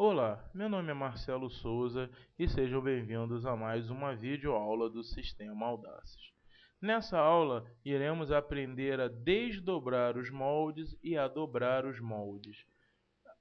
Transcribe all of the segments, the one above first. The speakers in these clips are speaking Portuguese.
Olá, meu nome é Marcelo Souza e sejam bem-vindos a mais uma videoaula do Sistema Audaces. Nessa aula, iremos aprender a desdobrar os moldes e a dobrar os moldes.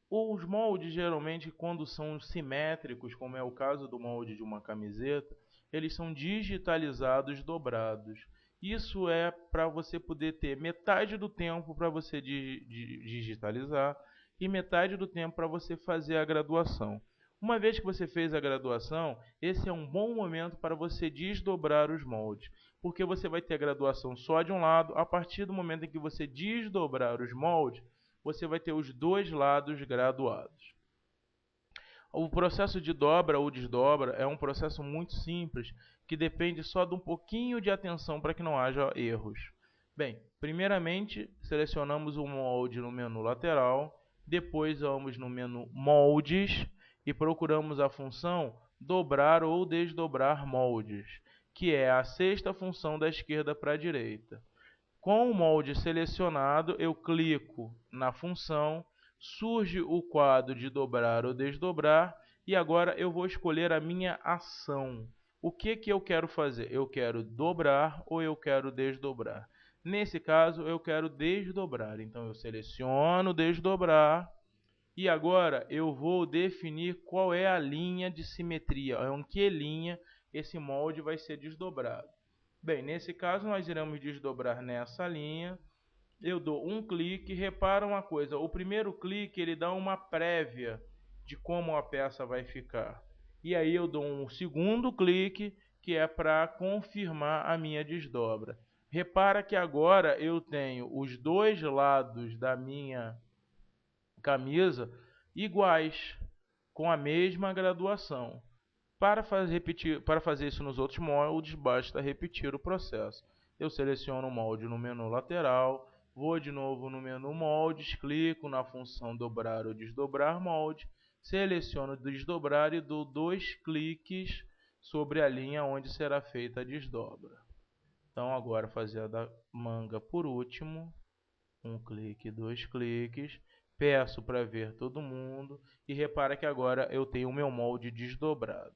Os moldes, geralmente, quando são simétricos, como é o caso do molde de uma camiseta, eles são digitalizados dobrados. Isso é para você poder ter metade do tempo para você digitalizar e metade do tempo para você fazer a graduação. Uma vez que você fez a graduação, esse é um bom momento para você desdobrar os moldes, porque você vai ter a graduação só de um lado. A partir do momento em que você desdobrar os moldes, você vai ter os dois lados graduados. O processo de dobra ou desdobra é um processo muito simples, que depende só de um pouquinho de atenção para que não haja erros. Bem, primeiramente selecionamos o molde no menu lateral, depois vamos no menu moldes e procuramos a função dobrar ou desdobrar moldes, que é a sexta função da esquerda para a direita. Com o molde selecionado, eu clico na função, surge o quadro de dobrar ou desdobrar e agora eu vou escolher a minha ação. O que eu quero fazer? Eu quero dobrar ou eu quero desdobrar? Nesse caso, eu quero desdobrar. Então, eu seleciono desdobrar e agora eu vou definir qual é a linha de simetria, em que linha esse molde vai ser desdobrado. Bem, nesse caso nós iremos desdobrar nessa linha. Eu dou um clique, repara uma coisa, o primeiro clique ele dá uma prévia de como a peça vai ficar. E aí eu dou um segundo clique, que é para confirmar a minha desdobra. Repara que agora eu tenho os dois lados da minha camisa iguais, com a mesma graduação. Para fazer isso nos outros moldes, basta repetir o processo. Eu seleciono o molde no menu lateral, vou de novo no menu moldes, clico na função dobrar ou desdobrar molde, seleciono desdobrar e dou dois cliques sobre a linha onde será feita a desdobra. Então agora fazer a da manga por último, um clique, dois cliques, peço para ver todo mundo e repara que agora eu tenho o meu molde desdobrado.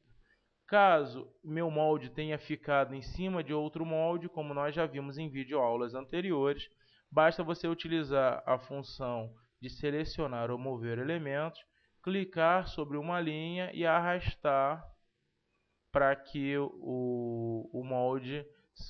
Caso meu molde tenha ficado em cima de outro molde, como nós já vimos em videoaulas anteriores, basta você utilizar a função de selecionar ou mover elementos, clicar sobre uma linha e arrastar para que o molde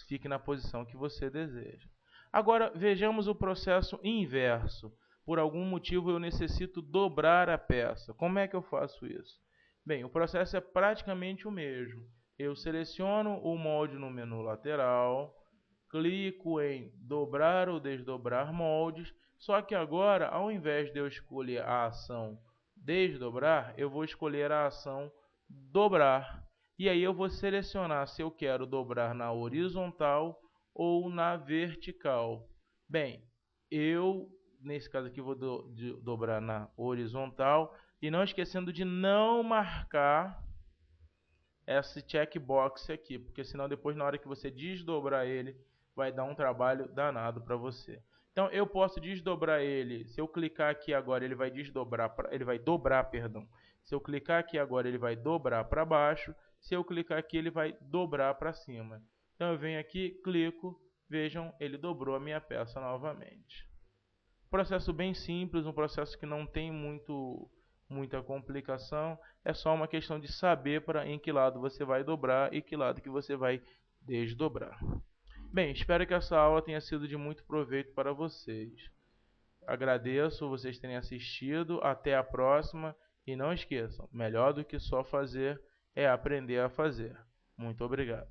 fique na posição que você deseja. Agora vejamos o processo inverso. Por algum motivo eu necessito dobrar a peça. Como é que eu faço isso? Bem, o processo é praticamente o mesmo. Eu seleciono o molde no menu lateral, clico em dobrar ou desdobrar moldes, só que agora, ao invés de eu escolher a ação desdobrar, eu vou escolher a ação dobrar. E aí eu vou selecionar se eu quero dobrar na horizontal ou na vertical. Bem, nesse caso aqui, vou dobrar na horizontal. E não esquecendo de não marcar esse checkbox aqui, porque senão depois na hora que você desdobrar ele, vai dar um trabalho danado para você. Então eu posso desdobrar ele, se eu clicar aqui agora ele vai dobrar, perdão. Se eu clicar aqui agora ele vai dobrar para baixo, se eu clicar aqui ele vai dobrar para cima. Então eu venho aqui, clico, vejam, ele dobrou a minha peça novamente. Processo bem simples, um processo que não tem muita complicação, é só uma questão de saber em que lado você vai dobrar e que lado que você vai desdobrar. Bem, espero que essa aula tenha sido de muito proveito para vocês. Agradeço vocês terem assistido, até a próxima e não esqueçam, melhor do que só fazer é aprender a fazer. Muito obrigado.